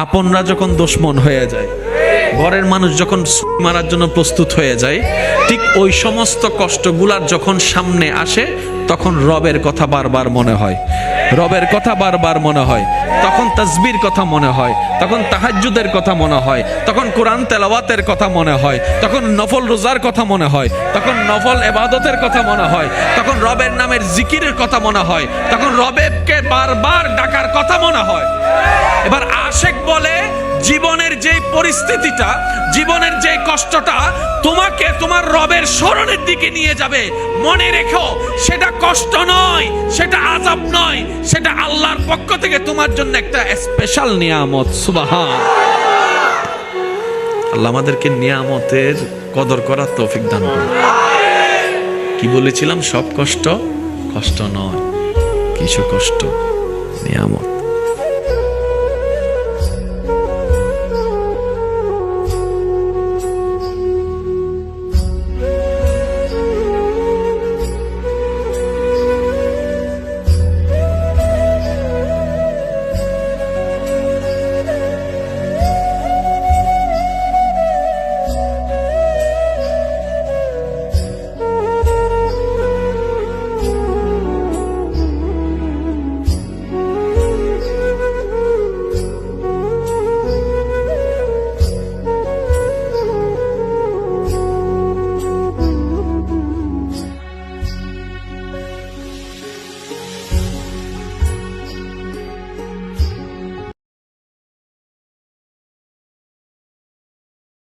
আপনরা যখন দুশমন হয়ে যায়, ঘরের মানুষ যখন মারার জন্য প্রস্তুত হয়ে যায়, ঠিক ওই সমস্ত কষ্টগুলার যখন সামনে আসে তখন রবের কথা বারবার মনে হয়, রবের কথা বারবার মনে হয়, তখন তাসবির কথা মনে হয়, তখন তাহাজ্জুদের কথা মনে হয়, তখন কোরআন তেলাওয়াতের কথা মনে হয়, তখন নফল রোজার কথা মনে হয়, তখন নফল ইবাদতের কথা মনে হয়, তখন রবের নামের জিকিরের কথা মনে হয়, তখন রবেকে বারবার ডাকার কথা মনে হয়। এবার আশেক বলে, জীবনের যে পরিস্থিতিটা, জীবনের যে কষ্টটা তোমাকে তোমার রবের স্মরণের দিকে নিয়ে যাবে, মনে রেখো সেটা কষ্ট নয়, সেটা আযাব নয়, সেটা আল্লাহর পক্ষ থেকে তোমার জন্য একটা স্পেশাল নিয়ামত। সুবহান আল্লাহ আমাদেরকে নিয়ামতের কদর করার তৌফিক দান করুন। কি বলেছিলাম? সব কষ্ট কষ্ট নয়, কিছু কষ্ট নিয়ামত।